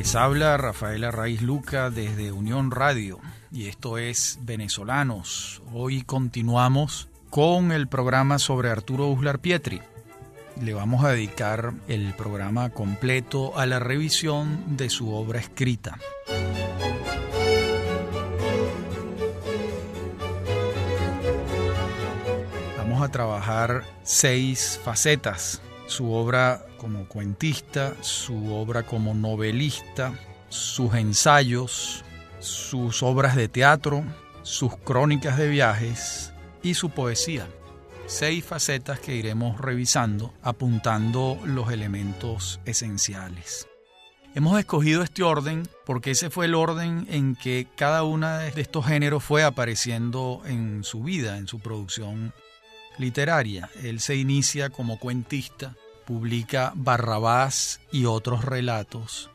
Les habla Rafael Arraiz Luca desde Unión Radio y esto es Venezolanos. Hoy continuamos con el programa sobre Arturo Uslar Pietri. Le vamos a dedicar el programa completo a la revisión de su obra escrita. Vamos a trabajar 6 facetas: su obra como cuentista, su obra como novelista, sus ensayos, sus obras de teatro, sus crónicas de viajes y su poesía. 6 facetas que iremos revisando, apuntando los elementos esenciales. Hemos escogido este orden porque ese fue el orden en que cada uno de estos géneros fue apareciendo en su vida, en su producción literaria. Él se inicia como cuentista, publica Barrabás y otros relatos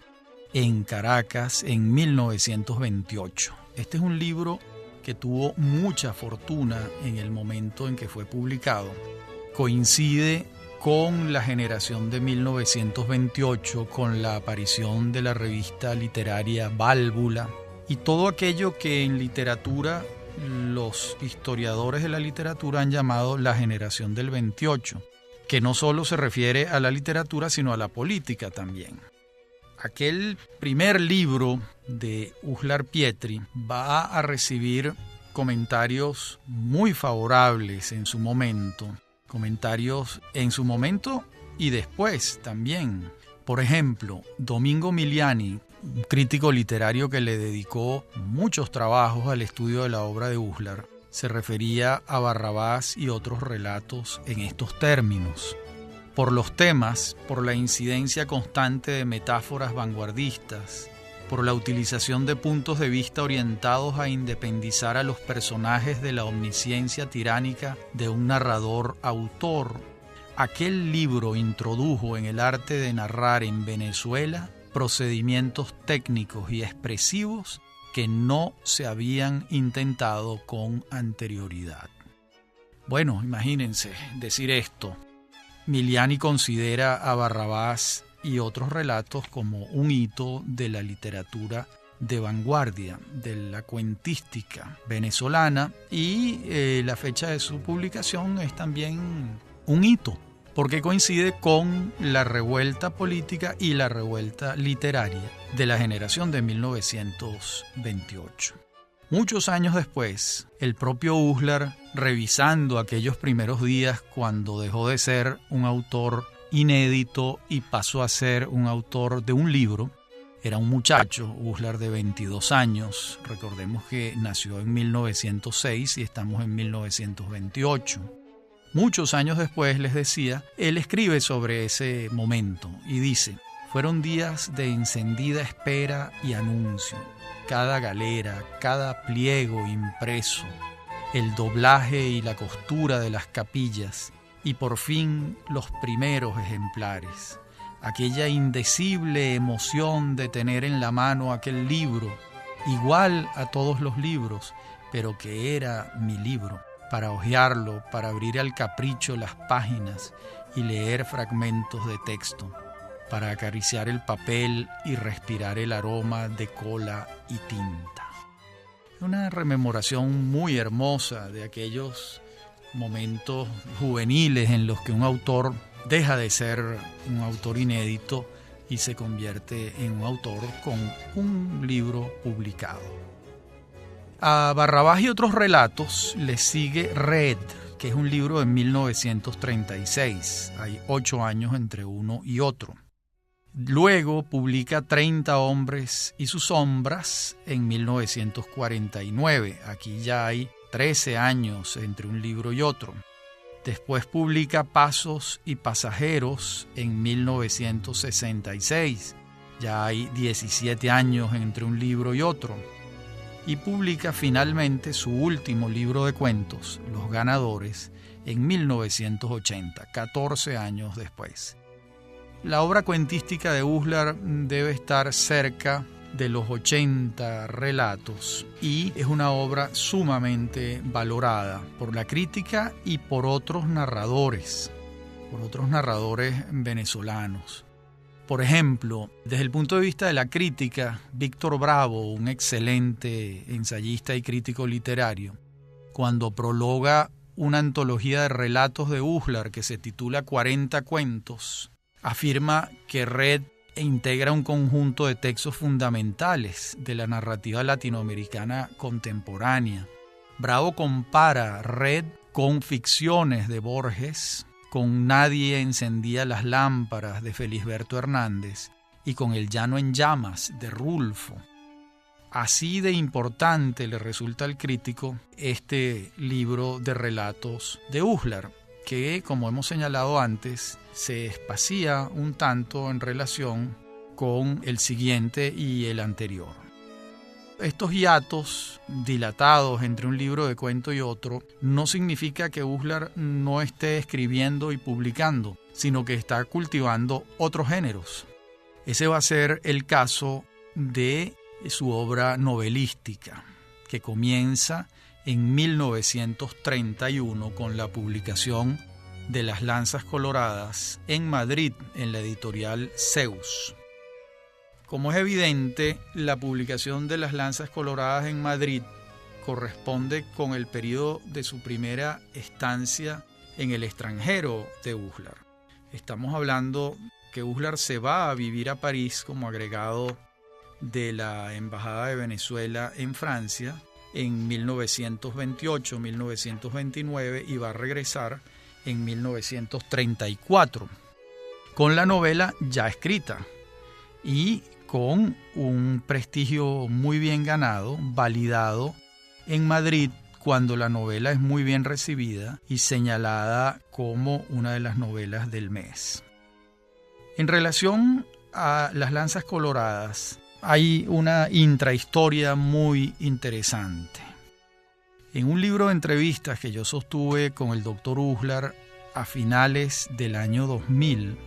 en Caracas en 1928. Este es un libro que tuvo mucha fortuna en el momento en que fue publicado. Coincide con la generación de 1928, con la aparición de la revista literaria Válvula y todo aquello que en literatura los historiadores de la literatura han llamado la generación del 28, que no solo se refiere a la literatura, sino a la política también. Aquel primer libro de Uslar Pietri va a recibir comentarios muy favorables en su momento, y después también. Por ejemplo, Domingo Miliani, un crítico literario que le dedicó muchos trabajos al estudio de la obra de Uslar, se refería a Barrabás y otros relatos en estos términos. Por los temas, por la incidencia constante de metáforas vanguardistas, por la utilización de puntos de vista orientados a independizar a los personajes de la omnisciencia tiránica de un narrador-autor, aquel libro introdujo en el arte de narrar en Venezuela procedimientos técnicos y expresivos que no se habían intentado con anterioridad. Bueno, imagínense decir esto. Miliani considera a Barrabás y otros relatos como un hito de la literatura de vanguardia, de la cuentística venezolana, y la fecha de su publicación es también un hito, porque coincide con la revuelta política y la revuelta literaria de la generación de 1928. Muchos años después, el propio Uslar, revisando aquellos primeros días cuando dejó de ser un autor inédito y pasó a ser un autor de un libro, era un muchacho, Uslar, de 22 años, recordemos que nació en 1906 y estamos en 1928. Muchos años después, les decía, él escribe sobre ese momento y dice: fueron días de encendida espera y anuncio. Cada galera, cada pliego impreso, el doblaje y la costura de las capillas y por fin los primeros ejemplares. Aquella indecible emoción de tener en la mano aquel libro, igual a todos los libros, pero que era mi libro, para hojearlo, para abrir al capricho las páginas y leer fragmentos de texto, para acariciar el papel y respirar el aroma de cola y tinta. Una rememoración muy hermosa de aquellos momentos juveniles en los que un autor deja de ser un autor inédito y se convierte en un autor con un libro publicado. A Barrabás y otros relatos le sigue Red, que es un libro de 1936. Hay 8 años entre uno y otro. Luego publica 30 hombres y sus sombras en 1949. Aquí ya hay 13 años entre un libro y otro. Después publica Pasos y Pasajeros en 1966. Ya hay 17 años entre un libro y otro. Y publica finalmente su último libro de cuentos, Los Ganadores, en 1980, 14 años después. La obra cuentística de Uslar debe estar cerca de los 80 relatos y es una obra sumamente valorada por la crítica y por otros narradores venezolanos. Por ejemplo, desde el punto de vista de la crítica, Víctor Bravo, un excelente ensayista y crítico literario, cuando prologa una antología de relatos de Uslar que se titula 40 cuentos, afirma que Red integra un conjunto de textos fundamentales de la narrativa latinoamericana contemporánea. Bravo compara Red con ficciones de Borges, con Nadie encendía las lámparas de Felisberto Hernández y con El llano en llamas de Rulfo. Así de importante le resulta al crítico este libro de relatos de Uslar, que, como hemos señalado antes, se espacía un tanto en relación con el siguiente y el anterior. Estos hiatos dilatados entre un libro de cuento y otro no significa que Uslar no esté escribiendo y publicando, sino que está cultivando otros géneros. Ese va a ser el caso de su obra novelística, que comienza en 1931 con la publicación de Las Lanzas Coloradas en Madrid, en la editorial Zeus. Como es evidente, la publicación de Las Lanzas Coloradas en Madrid corresponde con el periodo de su primera estancia en el extranjero de Uslar. Estamos hablando que Uslar se va a vivir a París como agregado de la Embajada de Venezuela en Francia en 1928-1929 y va a regresar en 1934 con la novela ya escrita y con un prestigio muy bien ganado, validado en Madrid cuando la novela es muy bien recibida y señalada como una de las novelas del mes. En relación a Las Lanzas Coloradas, hay una intrahistoria muy interesante. En un libro de entrevistas que yo sostuve con el doctor Uslar a finales del año 2000,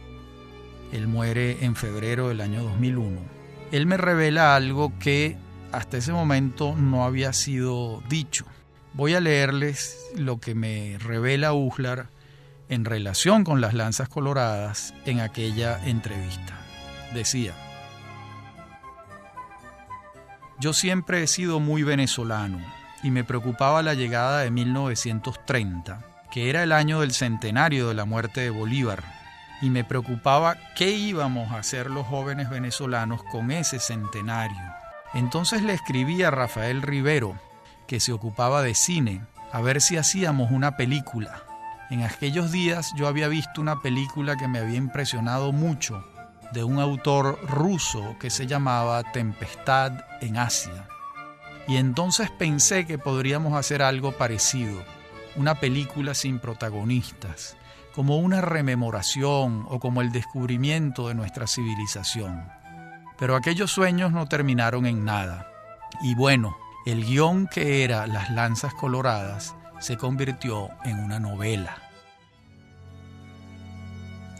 él muere en febrero del año 2001, él me revela algo que hasta ese momento no había sido dicho. Voy a leerles lo que me revela Uslar en relación con Las Lanzas Coloradas en aquella entrevista. Decía: yo siempre he sido muy venezolano y me preocupaba la llegada de 1930, que era el año del centenario de la muerte de Bolívar, y me preocupaba qué íbamos a hacer los jóvenes venezolanos con ese centenario. Entonces le escribí a Rafael Rivero, que se ocupaba de cine, a ver si hacíamos una película. En aquellos días yo había visto una película que me había impresionado mucho, de un autor ruso que se llamaba Tempestad en Asia. Y entonces pensé que podríamos hacer algo parecido, una película sin protagonistas, como una rememoración o como el descubrimiento de nuestra civilización. Pero aquellos sueños no terminaron en nada. Y bueno, el guión que era Las Lanzas Coloradas se convirtió en una novela.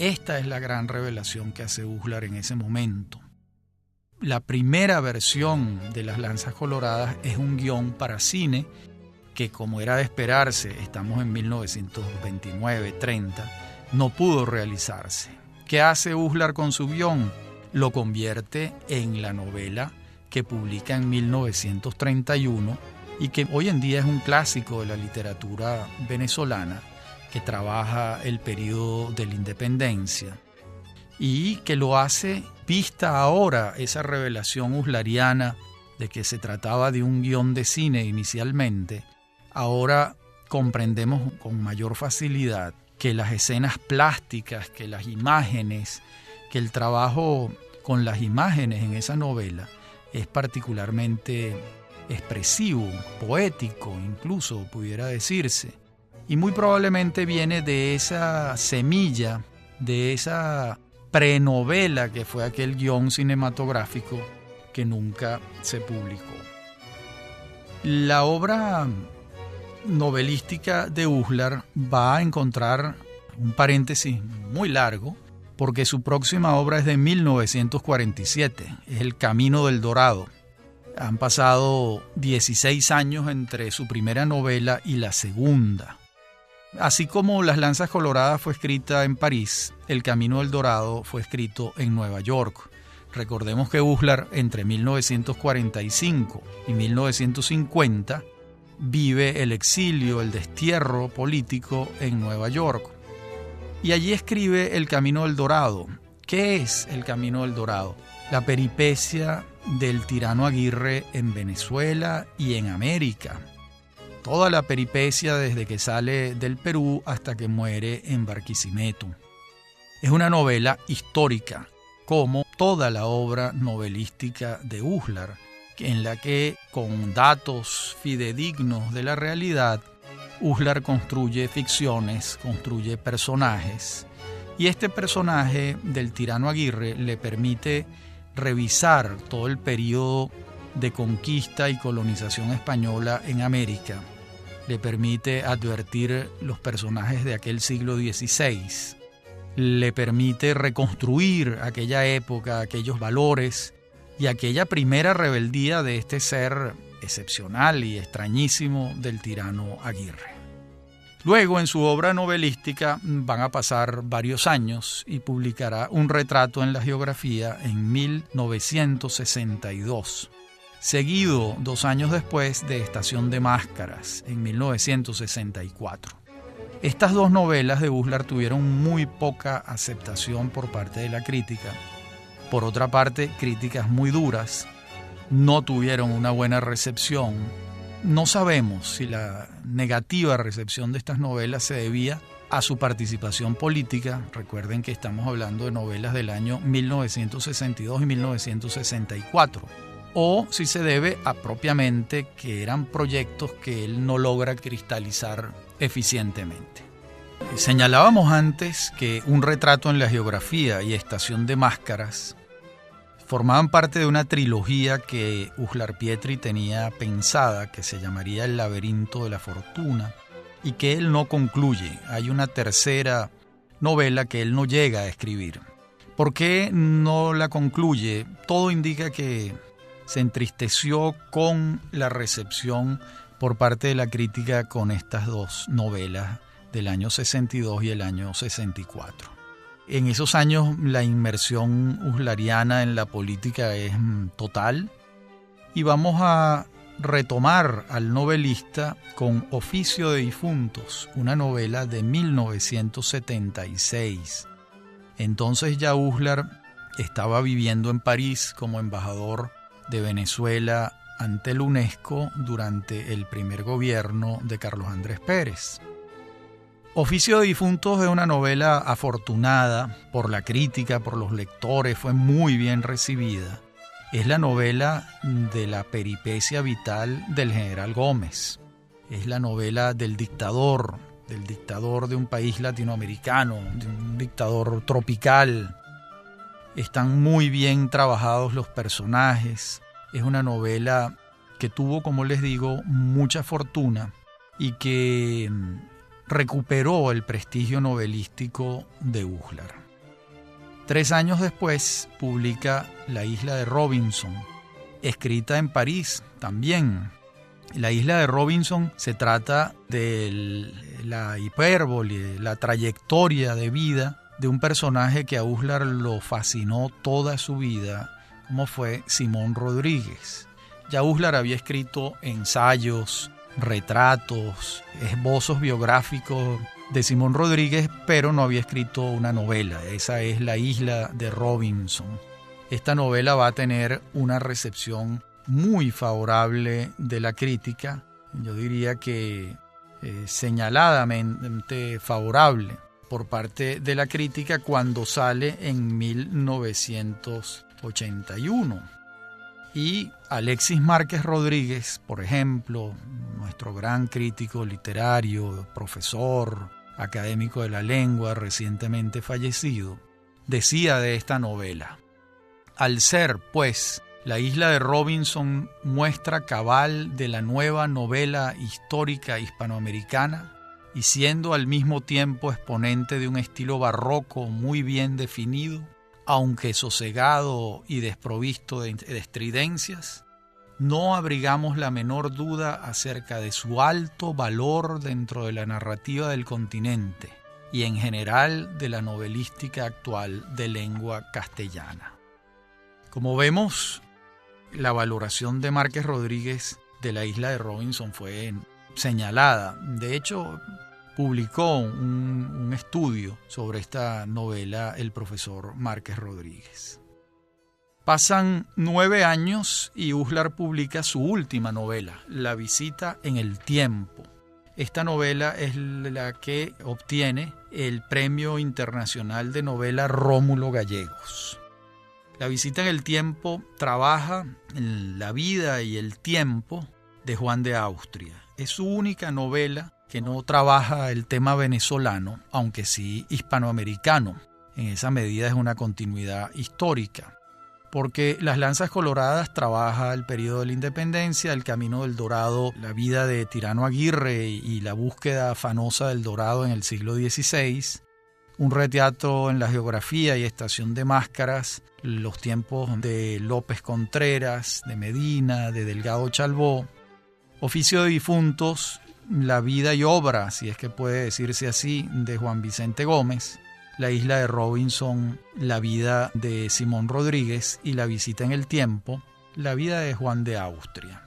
Esta es la gran revelación que hace Uslar en ese momento. La primera versión de Las Lanzas Coloradas es un guión para cine que, como era de esperarse, estamos en 1929-30, no pudo realizarse. ¿Qué hace Uslar con su guión? Lo convierte en la novela que publica en 1931 y que hoy en día es un clásico de la literatura venezolana, que trabaja el periodo de la independencia y que lo hace vista ahora esa revelación uslariana de que se trataba de un guión de cine inicialmente. Ahora comprendemos con mayor facilidad que las escenas plásticas, que las imágenes, que el trabajo con las imágenes en esa novela es particularmente expresivo, poético, incluso pudiera decirse. Y muy probablemente viene de esa semilla, de esa prenovela que fue aquel guión cinematográfico que nunca se publicó. La obra novelística de Uslar va a encontrar un paréntesis muy largo, porque su próxima obra es de 1947, es El Camino del Dorado. Han pasado 16 años entre su primera novela y la segunda. Así como Las Lanzas Coloradas fue escrita en París, El Camino del Dorado fue escrito en Nueva York. Recordemos que Uslar entre 1945 y 1950 vive el exilio, el destierro político en Nueva York. Y allí escribe El Camino del Dorado. ¿Qué es El Camino del Dorado? La peripecia del tirano Aguirre en Venezuela y en América. Toda la peripecia desde que sale del Perú hasta que muere en Barquisimeto. Es una novela histórica, como toda la obra novelística de Uslar, en la que, con datos fidedignos de la realidad, Uslar construye ficciones, construye personajes, y este personaje del tirano Aguirre le permite revisar todo el periodo de conquista y colonización española en América. Le permite advertir los personajes de aquel siglo XVI. Le permite reconstruir aquella época, aquellos valores y aquella primera rebeldía de este ser excepcional y extrañísimo del tirano Aguirre. Luego, en su obra novelística, van a pasar varios años y publicará Un retrato en la geografía en 1962. Seguido 2 años después de Estación de Máscaras, en 1964. Estas 2 novelas de Uslar tuvieron muy poca aceptación por parte de la crítica. Por otra parte, críticas muy duras, no tuvieron una buena recepción. No sabemos si la negativa recepción de estas novelas se debía a su participación política. Recuerden que estamos hablando de novelas del año 1962 y 1964. O si se debe a propiamente que eran proyectos que él no logra cristalizar eficientemente. Señalábamos antes que Un retrato en la geografía y Estación de Máscaras formaban parte de una trilogía que Uslar Pietri tenía pensada, que se llamaría El laberinto de la fortuna, y que él no concluye. Hay una tercera novela que él no llega a escribir. ¿Por qué no la concluye? Todo indica que se entristeció con la recepción por parte de la crítica con estas 2 novelas del año 62 y el año 64. En esos años la inmersión uslariana en la política es total, y vamos a retomar al novelista con Oficio de Difuntos, una novela de 1976. Entonces ya Uslar estaba viviendo en París como embajador de Venezuela ante la UNESCO durante el primer gobierno de Carlos Andrés Pérez. Oficio de Difuntos es una novela afortunada por la crítica, por los lectores, fue muy bien recibida. Es la novela de la peripecia vital del general Gómez. Es la novela del dictador de un país latinoamericano, de un dictador tropical. Están muy bien trabajados los personajes. Es una novela que tuvo, como les digo, mucha fortuna y que recuperó el prestigio novelístico de Uslar. 3 años después publica La isla de Robinson, escrita en París también. La isla de Robinson se trata de la hipérbole, la trayectoria de vida de un personaje que a Uslar lo fascinó toda su vida, como fue Simón Rodríguez. Ya Uslar había escrito ensayos, retratos, esbozos biográficos de Simón Rodríguez, pero no había escrito una novela. Esa es La isla de Robinson. Esta novela va a tener una recepción muy favorable de la crítica, yo diría que señaladamente favorable por parte de la crítica cuando sale en 1981. Y Alexis Márquez Rodríguez, por ejemplo, nuestro gran crítico literario, profesor, académico de la lengua, recientemente fallecido, decía de esta novela: al ser, pues, La isla de Robinson muestra cabal de la nueva novela histórica hispanoamericana, y siendo al mismo tiempo exponente de un estilo barroco muy bien definido, aunque sosegado y desprovisto de estridencias, no abrigamos la menor duda acerca de su alto valor dentro de la narrativa del continente y en general de la novelística actual de lengua castellana. Como vemos, la valoración de Márquez Rodríguez de La isla de Robinson fue señalada. De hecho, publicó un estudio sobre esta novela el profesor Márquez Rodríguez. Pasan 9 años y Uslar publica su última novela, La visita en el tiempo. Esta novela es la que obtiene el Premio Internacional de Novela Rómulo Gallegos. La visita en el tiempo trabaja en la vida y el tiempo de Juan de Austria. Es su única novela que no trabaja el tema venezolano, aunque sí hispanoamericano. En esa medida es una continuidad histórica, porque Las lanzas coloradas trabaja el periodo de la independencia, el camino del Dorado, la vida de Tirano Aguirre y la búsqueda afanosa del Dorado en el siglo XVI, un reteatro en la geografía y estación de máscaras, los tiempos de López Contreras, de Medina, de Delgado Chalbó, Oficio de difuntos, la vida y obra, si es que puede decirse así, de Juan Vicente Gómez, La isla de Robinson, la vida de Simón Rodríguez y La visita en el tiempo, la vida de Juan de Austria.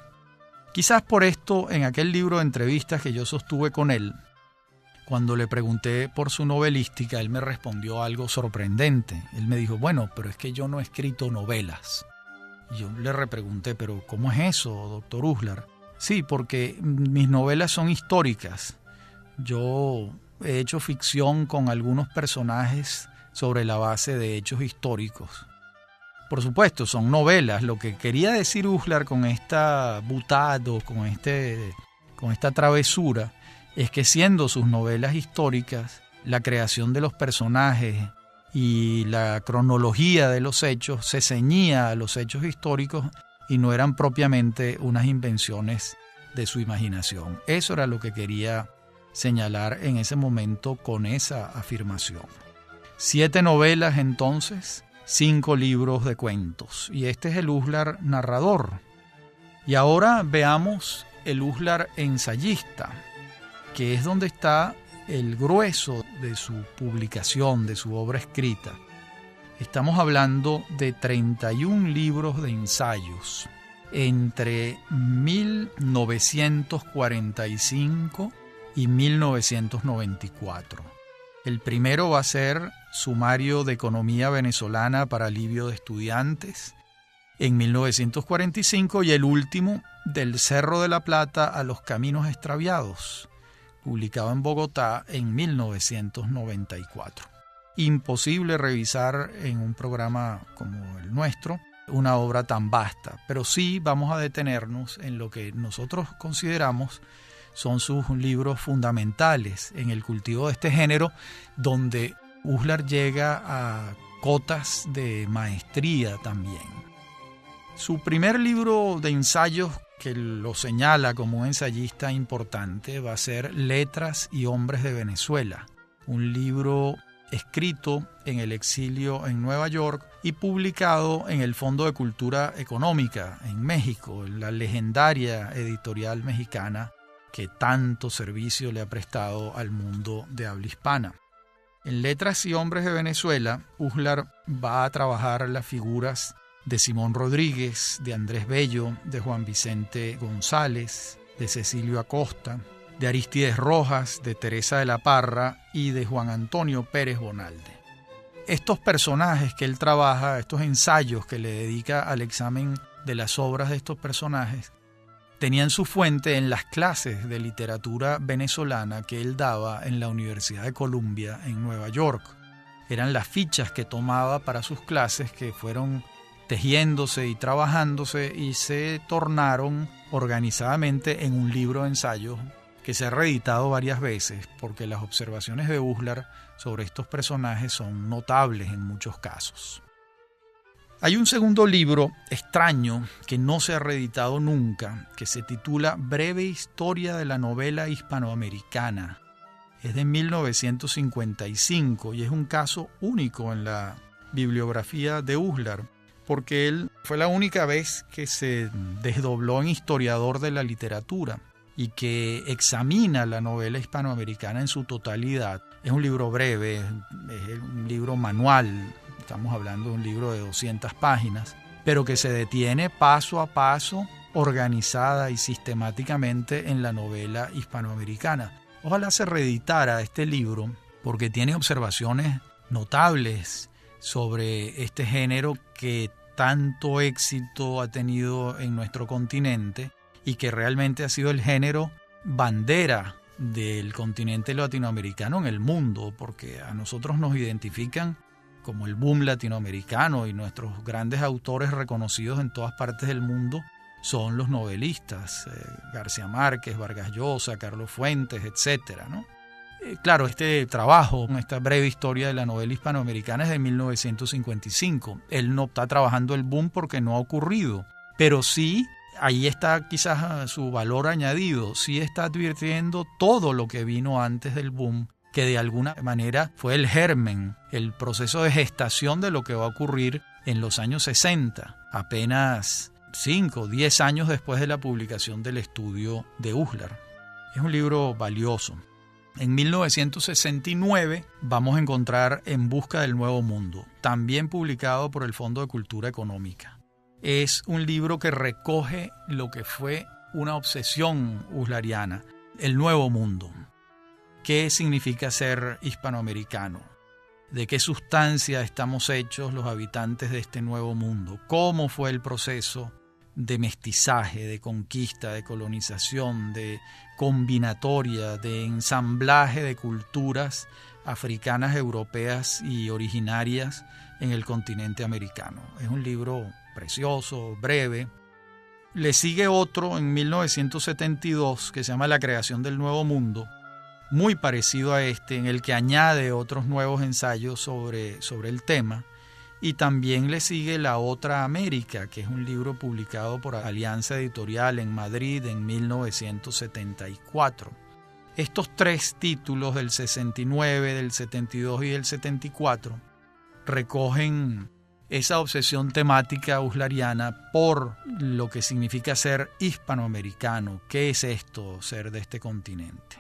Quizás por esto, en aquel libro de entrevistas que yo sostuve con él, cuando le pregunté por su novelística, él me respondió algo sorprendente. Él me dijo, bueno, pero es que yo no he escrito novelas. Y yo le repregunté, pero ¿cómo es eso, doctor Uslar? Sí, porque mis novelas son históricas. Yo he hecho ficción con algunos personajes sobre la base de hechos históricos. Por supuesto, son novelas. Lo que quería decir Uslar con esta butado, con esta travesura, es que siendo sus novelas históricas, la creación de los personajes y la cronología de los hechos se ceñía a los hechos históricos y no eran propiamente unas invenciones de su imaginación. Eso era lo que quería señalar en ese momento con esa afirmación. 7 novelas entonces, 5 libros de cuentos. Y este es el Uslar narrador. Y ahora veamos el Uslar ensayista, que es donde está el grueso de su publicación, de su obra escrita. Estamos hablando de 31 libros de ensayos entre 1945 y 1994. El primero va a ser Sumario de Economía Venezolana para Alivio de Estudiantes en 1945 y el último, Del Cerro de la Plata a los Caminos Extraviados, publicado en Bogotá en 1994. Imposible revisar en un programa como el nuestro una obra tan vasta, pero sí vamos a detenernos en lo que nosotros consideramos son sus libros fundamentales en el cultivo de este género, donde Uslar llega a cotas de maestría también. Su primer libro de ensayos, que lo señala como un ensayista importante, va a ser Letras y Hombres de Venezuela, un libro escrito en el exilio en Nueva York y publicado en el Fondo de Cultura Económica en México, la legendaria editorial mexicana que tanto servicio le ha prestado al mundo de habla hispana. En Letras y Hombres de Venezuela, Uslar va a trabajar las figuras de Simón Rodríguez, de Andrés Bello, de Juan Vicente González, de Cecilio Acosta, de Arístides Rojas, de Teresa de la Parra y de Juan Antonio Pérez Bonalde. Estos personajes que él trabaja, estos ensayos que le dedica al examen de las obras de estos personajes, tenían su fuente en las clases de literatura venezolana que él daba en la Universidad de Columbia en Nueva York. Eran las fichas que tomaba para sus clases que fueron tejiéndose y trabajándose y se tornaron organizadamente en un libro de ensayos que se ha reeditado varias veces porque las observaciones de Uslar sobre estos personajes son notables en muchos casos. Hay un segundo libro extraño que no se ha reeditado nunca, que se titula Breve Historia de la Novela Hispanoamericana. Es de 1955 y es un caso único en la bibliografía de Uslar. porque él fue la única vez que se desdobló en historiador de la literatura y que examina la novela hispanoamericana en su totalidad. Es un libro breve, es un libro manual, estamos hablando de un libro de 200 páginas, pero que se detiene paso a paso, organizada y sistemáticamente en la novela hispanoamericana. Ojalá se reeditara este libro porque tiene observaciones notables sobre este género que tanto éxito ha tenido en nuestro continente y que realmente ha sido el género bandera del continente latinoamericano en el mundo, porque a nosotros nos identifican como el boom latinoamericano y nuestros grandes autores reconocidos en todas partes del mundo son los novelistas, García Márquez, Vargas Llosa, Carlos Fuentes, etcétera, ¿no? Claro, este trabajo, esta breve historia de la novela hispanoamericana es de 1955. Él no está trabajando el boom porque no ha ocurrido, pero sí, ahí está quizás su valor añadido, sí está advirtiendo todo lo que vino antes del boom, que de alguna manera fue el germen, el proceso de gestación de lo que va a ocurrir en los años 60, apenas 5 o 10 años después de la publicación del estudio de Uslar. Es un libro valioso. En 1969 vamos a encontrar En busca del nuevo mundo, también publicado por el Fondo de Cultura Económica. Es un libro que recoge lo que fue una obsesión uslariana, el nuevo mundo. ¿Qué significa ser hispanoamericano? ¿De qué sustancia estamos hechos los habitantes de este nuevo mundo? ¿Cómo fue el proceso de mestizaje, de conquista, de colonización, de combinatoria, de ensamblaje de culturas africanas, europeas y originarias en el continente americano? Es un libro precioso, breve. Le sigue otro en 1972 que se llama La creación del nuevo mundo, muy parecido a este, en el que añade otros nuevos ensayos sobre el tema. Y también le sigue La otra América, que es un libro publicado por Alianza Editorial en Madrid en 1974. Estos tres títulos del 69, del 72 y del 74 recogen esa obsesión temática uslariana por lo que significa ser hispanoamericano. ¿Qué es esto, ser de este continente?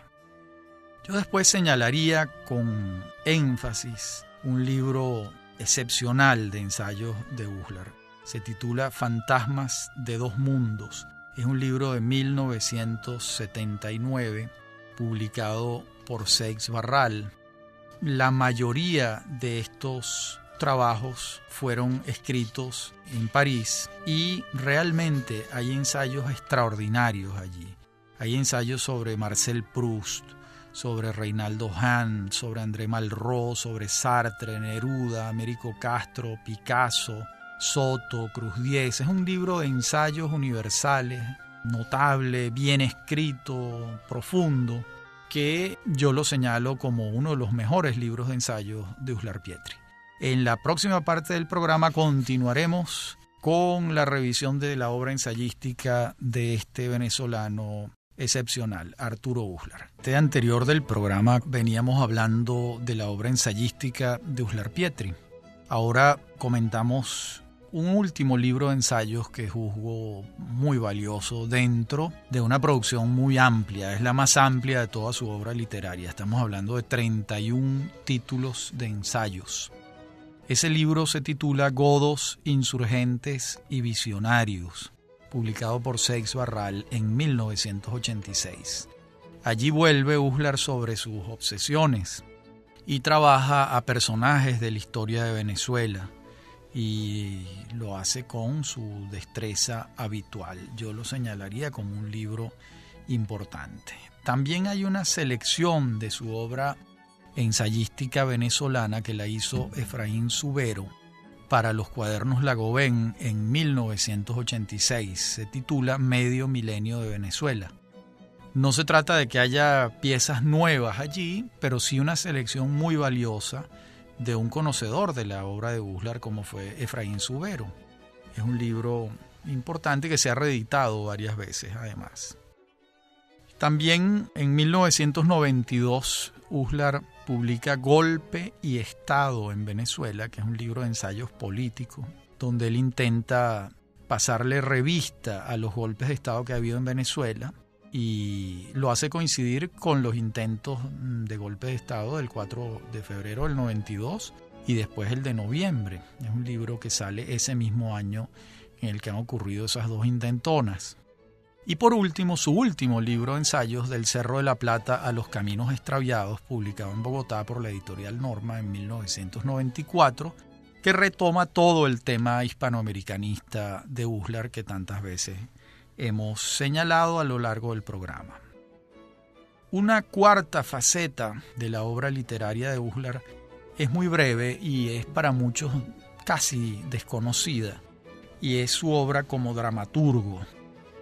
Yo después señalaría con énfasis un libro excepcional de ensayos de Uslar. Se titula Fantasmas de dos mundos. Es un libro de 1979, publicado por Seix Barral. La mayoría de estos trabajos fueron escritos en París y realmente hay ensayos extraordinarios allí. Hay ensayos sobre Marcel Proust, sobre Reinaldo Hahn, sobre André Malraux, sobre Sartre, Neruda, Américo Castro, Picasso, Soto, Cruz Diez. Es un libro de ensayos universales, notable, bien escrito, profundo, que yo lo señalo como uno de los mejores libros de ensayos de Uslar Pietri. En la próxima parte del programa continuaremos con la revisión de la obra ensayística de este venezolano excepcional, Arturo Uslar. En el anterior del programa veníamos hablando de la obra ensayística de Uslar Pietri. Ahora comentamos un último libro de ensayos que juzgo muy valioso dentro de una producción muy amplia. Es la más amplia de toda su obra literaria. Estamos hablando de 31 títulos de ensayos. Ese libro se titula Godos, Insurgentes y Visionarios, publicado por Seix Barral en 1986. Allí vuelve Uslar sobre sus obsesiones y trabaja a personajes de la historia de Venezuela y lo hace con su destreza habitual. Yo lo señalaría como un libro importante. También hay una selección de su obra ensayística venezolana que la hizo Efraín Zubero para los cuadernos Lagobén en 1986. Se titula Medio Milenio de Venezuela. No se trata de que haya piezas nuevas allí, pero sí una selección muy valiosa de un conocedor de la obra de Uslar como fue Efraín Zubero. Es un libro importante que se ha reeditado varias veces además. También en 1992 Uslar publica Golpe y Estado en Venezuela, que es un libro de ensayos políticos. donde él intenta pasarle revista a los golpes de Estado que ha habido en Venezuela y lo hace coincidir con los intentos de golpe de Estado del 4 de febrero del 92 y después el de noviembre. Es un libro que sale ese mismo año en el que han ocurrido esas dos intentonas. Y por último, su último libro de ensayos, Del Cerro de la Plata a los Caminos Extraviados, publicado en Bogotá por la editorial Norma en 1994, que retoma todo el tema hispanoamericanista de Uslar que tantas veces hemos señalado a lo largo del programa. Una cuarta faceta de la obra literaria de Uslar es muy breve y es para muchos casi desconocida, y es su obra como dramaturgo.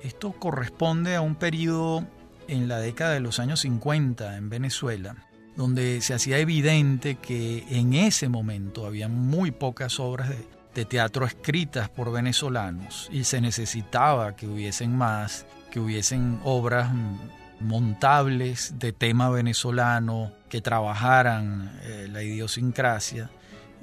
Esto corresponde a un periodo en la década de los años 50 en Venezuela, donde se hacía evidente que en ese momento había muy pocas obras de teatro escritas por venezolanos y se necesitaba que hubiesen más, que hubiesen obras montables de tema venezolano, que trabajaran la idiosincrasia,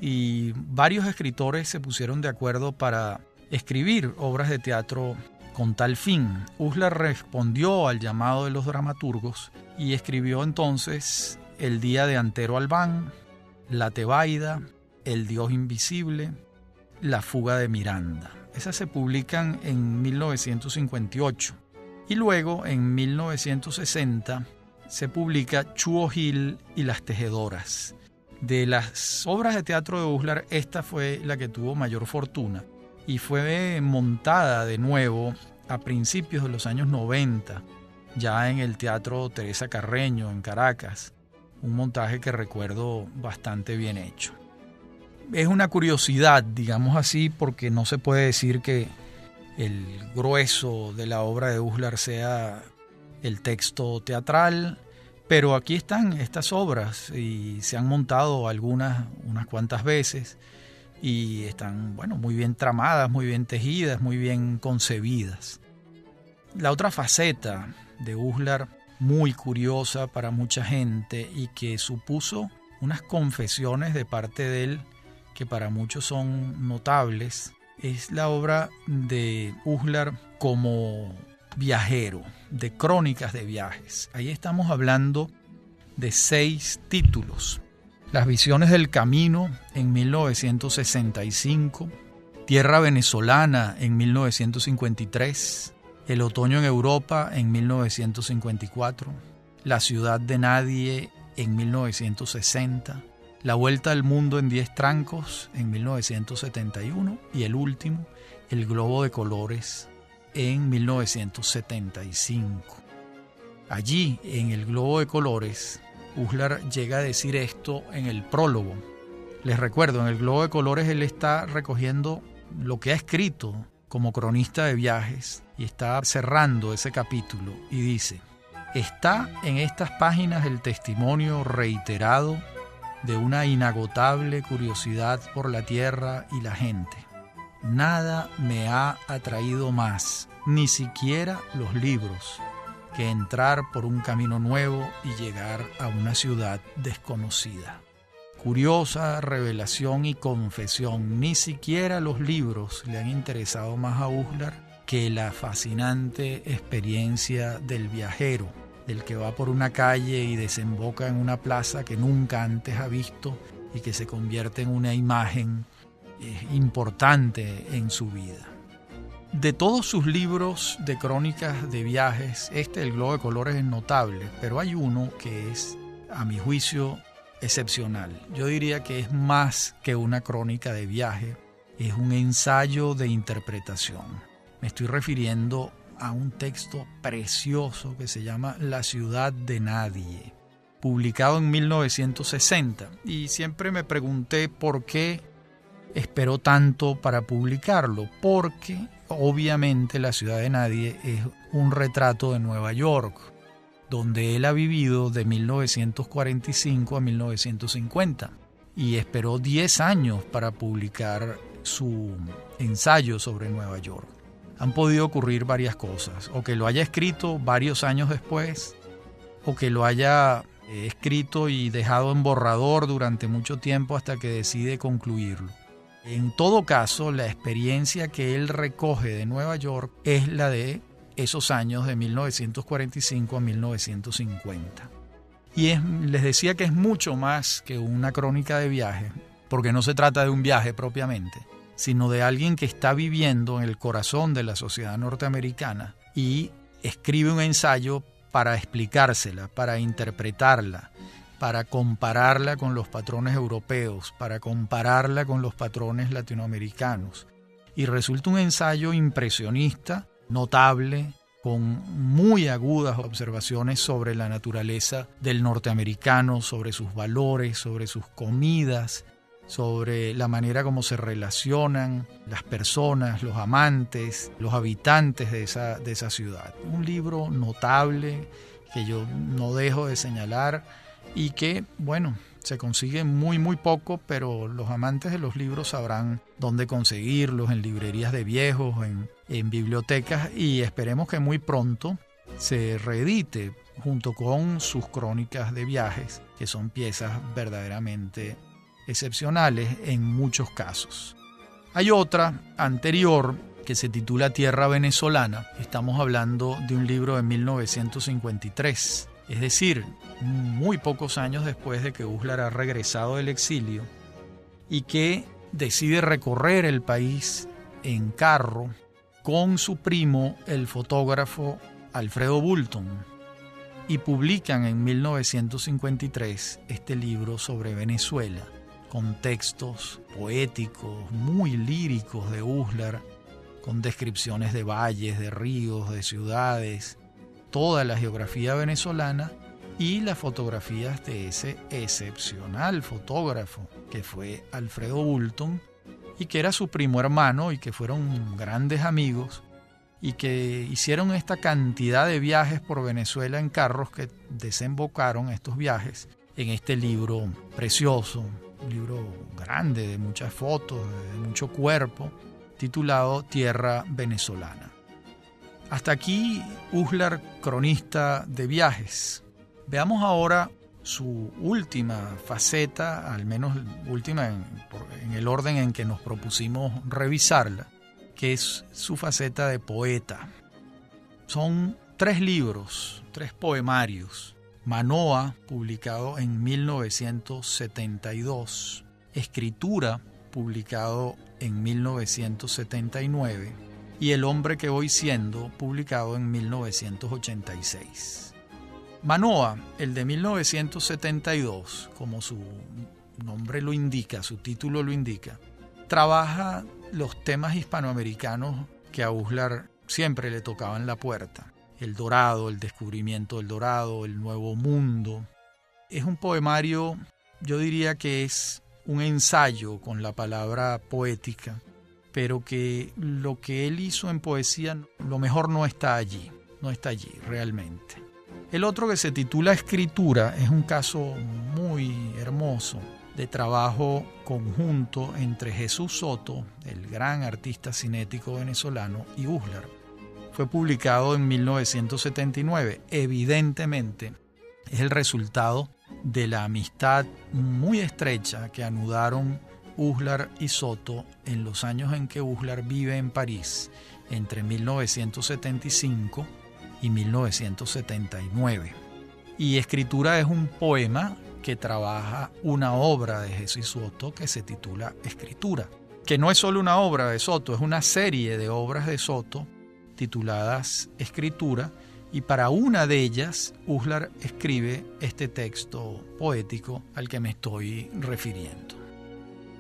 y varios escritores se pusieron de acuerdo para escribir obras de teatro con tal fin. Uslar respondió al llamado de los dramaturgos y escribió entonces El Día de Antero Albán, La Tebaida, El Dios Invisible, La Fuga de Miranda. Esas se publican en 1958 y luego en 1960 se publica Chuo Gil y las Tejedoras. De las obras de teatro de Uslar, esta fue la que tuvo mayor fortuna y fue montada de nuevo a principios de los años 90, ya en el Teatro Teresa Carreño en Caracas, un montaje que recuerdo bastante bien hecho. Es una curiosidad, digamos así, porque no se puede decir que el grueso de la obra de Uslar sea el texto teatral, pero aquí están estas obras y se han montado unas cuantas veces, y están, muy bien tramadas, muy bien tejidas, muy bien concebidas. La otra faceta de Uslar, muy curiosa para mucha gente y que supuso unas confesiones de parte de él que para muchos son notables, es la obra de Uslar como viajero, de crónicas de viajes. Ahí estamos hablando de 6 títulos. Las Visiones del Camino en 1965, Tierra Venezolana en 1953, El Otoño en Europa en 1954, La Ciudad de Nadie en 1960, La Vuelta al Mundo en 10 Trancos en 1971 y el último, El Globo de Colores en 1975. Allí, en El Globo de Colores, Uslar llega a decir esto en el prólogo. Les recuerdo, en El Globo de Colores él está recogiendo lo que ha escrito como cronista de viajes y está cerrando ese capítulo y dice: está en estas páginas el testimonio reiterado de una inagotable curiosidad por la tierra y la gente. Nada me ha atraído más, ni siquiera los libros, que entrar por un camino nuevo y llegar a una ciudad desconocida. Curiosa revelación y confesión, ni siquiera los libros le han interesado más a Uslar que la fascinante experiencia del viajero, del que va por una calle y desemboca en una plaza que nunca antes ha visto y que se convierte en una imagen importante en su vida. De todos sus libros de crónicas de viajes, El Globo de Colores, es notable, pero hay uno que es, a mi juicio, excepcional. Yo diría que es más que una crónica de viaje, es un ensayo de interpretación. Me estoy refiriendo a un texto precioso que se llama La Ciudad de Nadie, publicado en 1960, y siempre me pregunté por qué esperó tanto para publicarlo, porque obviamente La Ciudad de Nadie es un retrato de Nueva York, donde él ha vivido de 1945 a 1950, y esperó 10 años para publicar su ensayo sobre Nueva York. Han podido ocurrir varias cosas, o que lo haya escrito varios años después, o que lo haya escrito y dejado en borrador durante mucho tiempo hasta que decide concluirlo. En todo caso, la experiencia que él recoge de Nueva York es la de esos años de 1945 a 1950. Y les decía que es mucho más que una crónica de viaje, porque no se trata de un viaje propiamente, sino de alguien que está viviendo en el corazón de la sociedad norteamericana y escribe un ensayo para explicársela, para interpretarla, para compararla con los patrones europeos, para compararla con los patrones latinoamericanos. Y resulta un ensayo impresionista, notable, con muy agudas observaciones sobre la naturaleza del norteamericano, sobre sus valores, sobre sus comidas, sobre la manera como se relacionan las personas, los amantes, los habitantes de esa ciudad. Un libro notable que yo no dejo de señalar y que, bueno, se consigue muy poco, pero los amantes de los libros sabrán dónde conseguirlos, en librerías de viejos, en bibliotecas, y esperemos que muy pronto se reedite junto con sus crónicas de viajes, que son piezas verdaderamente excepcionales en muchos casos. Hay otra anterior que se titula Tierra Venezolana. Estamos hablando de un libro de 1953, es decir, muy pocos años después de que Uslar ha regresado del exilio y que decide recorrer el país en carro con su primo, el fotógrafo Alfredo Bulton, y publican en 1953 este libro sobre Venezuela, con textos poéticos, muy líricos de Uslar, con descripciones de valles, de ríos, de ciudades, toda la geografía venezolana y las fotografías de ese excepcional fotógrafo que fue Alfredo Bulton y que era su primo hermano y que fueron grandes amigos y que hicieron esta cantidad de viajes por Venezuela en carros que desembocaron estos viajes en este libro precioso, un libro grande de muchas fotos, de mucho cuerpo, titulado Tierra Venezolana. Hasta aquí Uslar, cronista de viajes. Veamos ahora su última faceta, al menos última en el orden en que nos propusimos revisarla, que es su faceta de poeta. Son 3 libros, 3 poemarios. Manoa, publicado en 1972. Escritura, publicado en 1979. Y El hombre que voy siendo, publicado en 1986. Manoa, el de 1972, como su nombre lo indica, su título lo indica, trabaja los temas hispanoamericanos que a Uslar siempre le tocaban la puerta. El Dorado, el descubrimiento del Dorado, el Nuevo Mundo. Es un poemario, yo diría que es un ensayo con la palabra poética, pero que lo que él hizo en poesía, lo mejor no está allí realmente. El otro, que se titula Escritura, es un caso muy hermoso de trabajo conjunto entre Jesús Soto, el gran artista cinético venezolano, y Uslar. Fue publicado en 1979. Evidentemente, es el resultado de la amistad muy estrecha que anudaron Uslar y Soto en los años en que Uslar vive en París, entre 1975 y 1979. Y Escritura es un poema que trabaja una obra de Jesús Soto que se titula Escritura, que no es solo una obra de Soto, es una serie de obras de Soto tituladas Escritura, y para una de ellas Uslar escribe este texto poético al que me estoy refiriendo.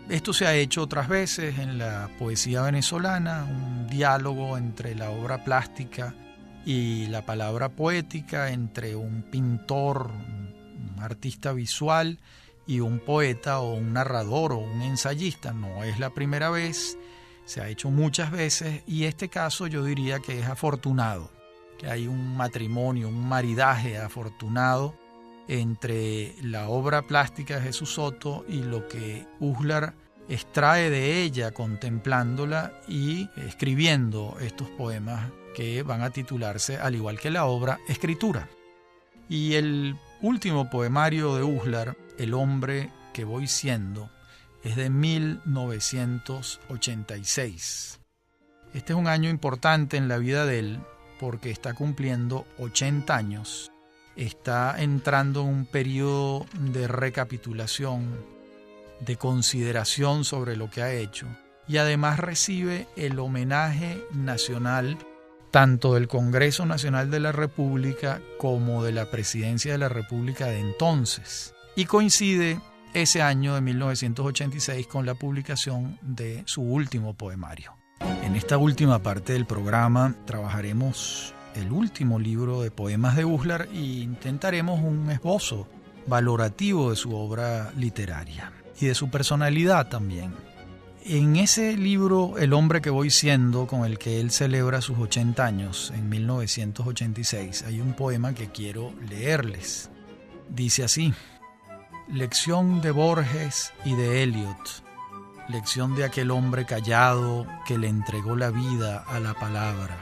Esto se ha hecho otras veces en la poesía venezolana, un diálogo entre la obra plástica y la palabra poética, entre un pintor, un artista visual y un poeta o un narrador o un ensayista. No es la primera vez, se ha hecho muchas veces, y este caso yo diría que es afortunado, que hay un matrimonio, un maridaje afortunado entre la obra plástica de Jesús Soto y lo que Uslar extrae de ella contemplándola y escribiendo estos poemas que van a titularse, al igual que la obra, Escritura. Y el último poemario de Uslar, El hombre que voy siendo, es de 1986. Este es un año importante en la vida de él porque está cumpliendo 80 años. Está entrando en un periodo de recapitulación, de consideración sobre lo que ha hecho, y además recibe el homenaje nacional tanto del Congreso Nacional de la República como de la Presidencia de la República de entonces. Y coincide ese año de 1986 con la publicación de su último poemario. En esta última parte del programa trabajaremos el último libro de poemas de Uslar e intentaremos un esbozo valorativo de su obra literaria y de su personalidad también. En ese libro, El hombre que voy siendo, con el que él celebra sus 80 años en 1986, hay un poema que quiero leerles. Dice así: lección de Borges y de Eliot, lección de aquel hombre callado que le entregó la vida a la palabra.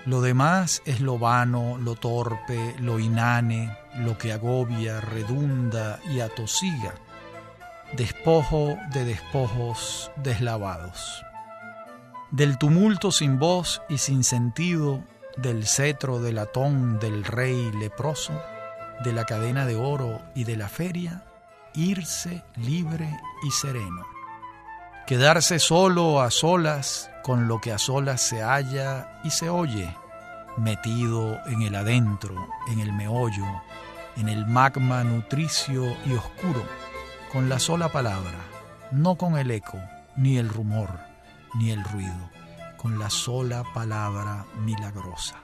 Lo demás es lo vano, lo torpe, lo inane, lo que agobia, redunda y atosiga. Despojo de despojos deslavados. Del tumulto sin voz y sin sentido, del cetro de latón del rey leproso, de la cadena de oro y de la feria, irse libre y sereno. Quedarse solo a solas con lo que a solas se halla y se oye, metido en el adentro, en el meollo, en el magma nutricio y oscuro, con la sola palabra, no con el eco, ni el rumor, ni el ruido, con la sola palabra milagrosa.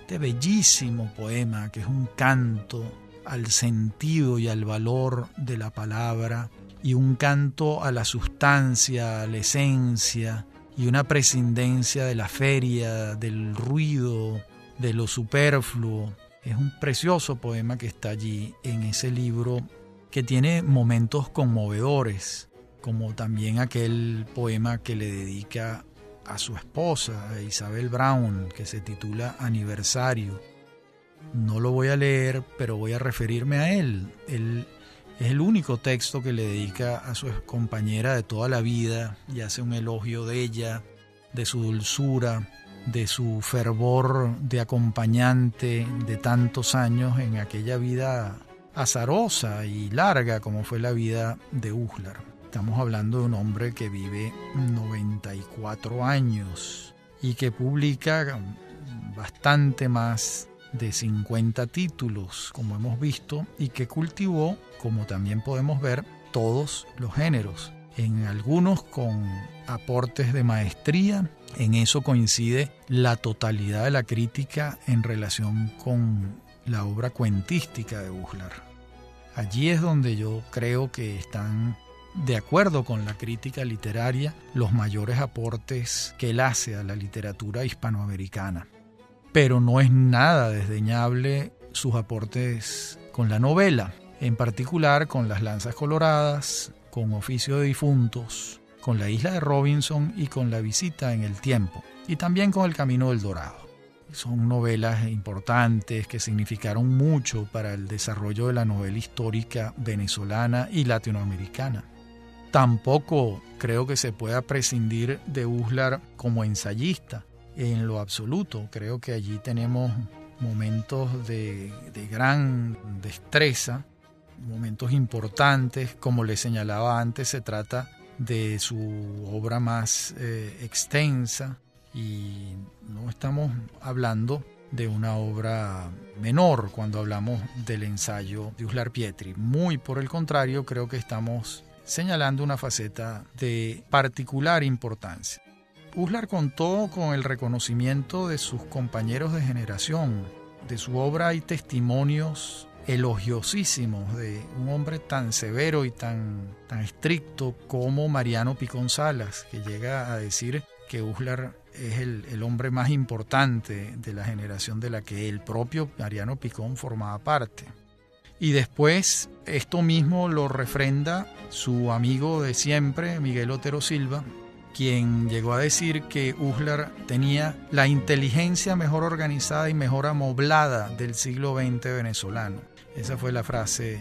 Este bellísimo poema, que es un canto al sentido y al valor de la palabra, y un canto a la sustancia, a la esencia, y una prescindencia de la feria, del ruido, de lo superfluo. Es un precioso poema que está allí en ese libro, que tiene momentos conmovedores, como también aquel poema que le dedica a su esposa, a Isabel Brown, que se titula Aniversario. No lo voy a leer, pero voy a referirme a él. Él es el único texto que le dedica a su compañera de toda la vida y hace un elogio de ella, de su dulzura, de su fervor de acompañante de tantos años en aquella vida azarosa y larga como fue la vida de Uslar. Estamos hablando de un hombre que vive 94 años y que publica bastante más de 50 títulos, como hemos visto, y que cultivó, como también podemos ver, todos los géneros, en algunos con aportes de maestría. En eso coincide la totalidad de la crítica en relación con la obra cuentística de Uslar. Allí es donde yo creo que están de acuerdo con la crítica literaria los mayores aportes que él hace a la literatura hispanoamericana. Pero no es nada desdeñable sus aportes con la novela, en particular con Las Lanzas Coloradas, con Oficio de Difuntos, con La Isla de Robinson y con La Visita en el Tiempo, y también con El Camino del Dorado. Son novelas importantes que significaron mucho para el desarrollo de la novela histórica venezolana y latinoamericana. Tampoco creo que se pueda prescindir de Uslar como ensayista, en lo absoluto. Creo que allí tenemos momentos de gran destreza, momentos importantes. Como les señalaba antes, se trata de su obra más extensa, y no estamos hablando de una obra menor cuando hablamos del ensayo de Uslar Pietri. Muy por el contrario, creo que estamos señalando una faceta de particular importancia. Uslar contó con el reconocimiento de sus compañeros de generación. De su obra hay testimonios elogiosísimos de un hombre tan severo y tan estricto como Mariano Picón Salas, que llega a decir que Uslar es el hombre más importante de la generación de la que el propio Mariano Picón formaba parte. Y después esto mismo lo refrenda su amigo de siempre, Miguel Otero Silva, quien llegó a decir que Uslar tenía la inteligencia mejor organizada y mejor amoblada del siglo XX venezolano. Esa fue la frase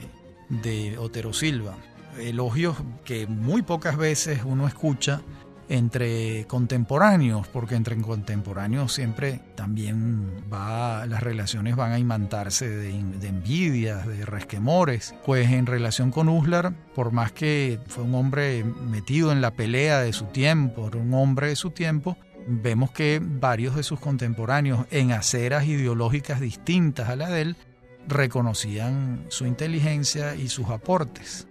de Otero Silva. elogios que muy pocas veces uno escucha entre contemporáneos, porque entre contemporáneos siempre también las relaciones van a imantarse de envidias, de resquemores. Pues en relación con Uslar, por más que fue un hombre metido en la pelea de su tiempo, un hombre de su tiempo, vemos que varios de sus contemporáneos en aceras ideológicas distintas a la de él reconocían su inteligencia y sus aportes.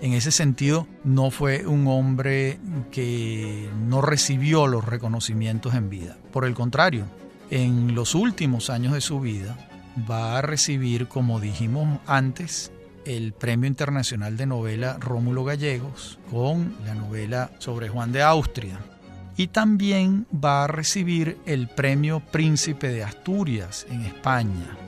En ese sentido, no fue un hombre que no recibió los reconocimientos en vida. Por el contrario, en los últimos años de su vida va a recibir, como dijimos antes, el Premio Internacional de Novela Rómulo Gallegos con la novela sobre Juan de Austria. Y también va a recibir el Premio Príncipe de Asturias en España.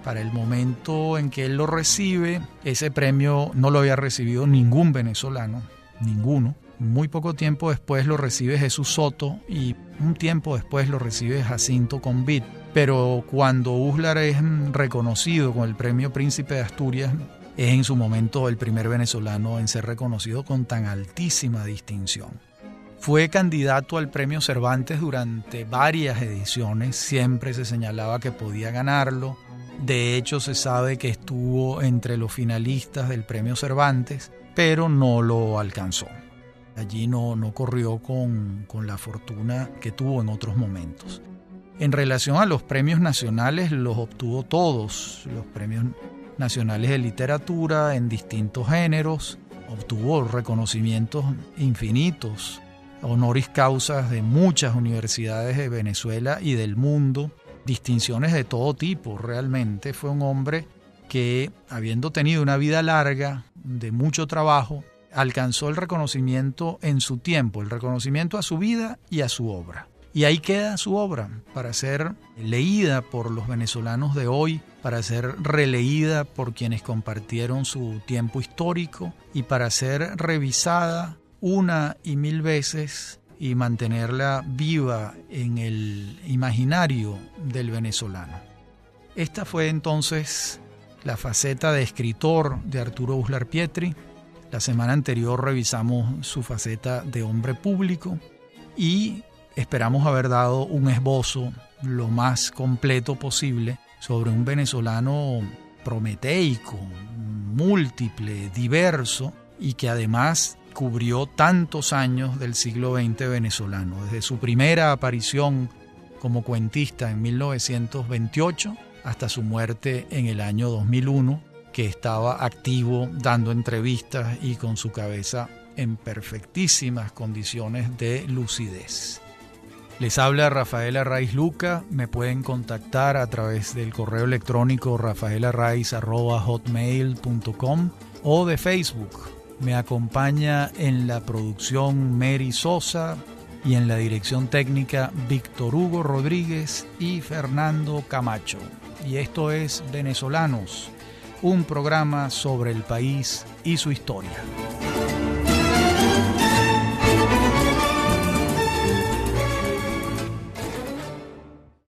Para el momento en que él lo recibe, ese premio no lo había recibido ningún venezolano, ninguno. Muy poco tiempo después lo recibe Jesús Soto y un tiempo después lo recibe Jacinto Convit. Pero cuando Uslar es reconocido con el Premio Príncipe de Asturias, es en su momento el primer venezolano en ser reconocido con tan altísima distinción. Fue candidato al Premio Cervantes durante varias ediciones, siempre se señalaba que podía ganarlo. De hecho, se sabe que estuvo entre los finalistas del Premio Cervantes, pero no lo alcanzó. Allí no corrió con la fortuna que tuvo en otros momentos. En relación a los premios nacionales, los obtuvo todos, los premios nacionales de literatura en distintos géneros. Obtuvo reconocimientos infinitos, honoris causas de muchas universidades de Venezuela y del mundo. Distinciones de todo tipo. Realmente fue un hombre que, habiendo tenido una vida larga, de mucho trabajo, alcanzó el reconocimiento en su tiempo, el reconocimiento a su vida y a su obra. Y ahí queda su obra para ser leída por los venezolanos de hoy, para ser releída por quienes compartieron su tiempo histórico y para ser revisada una y mil veces y mantenerla viva en el imaginario del venezolano. Esta fue entonces la faceta de escritor de Arturo Uslar Pietri. La semana anterior revisamos su faceta de hombre público y esperamos haber dado un esbozo lo más completo posible sobre un venezolano prometeico, múltiple, diverso y que además cubrió tantos años del siglo XX venezolano, desde su primera aparición como cuentista en 1928 hasta su muerte en el año 2001, que estaba activo dando entrevistas y con su cabeza en perfectísimas condiciones de lucidez. Les habla Rafael Arraiz Luca. Me pueden contactar a través del correo electrónico rafaelarraiz@hotmail.com o de Facebook. Me acompaña en la producción Mary Sosa y en la dirección técnica Víctor Hugo Rodríguez y Fernando Camacho. Y esto es Venezolanos, un programa sobre el país y su historia.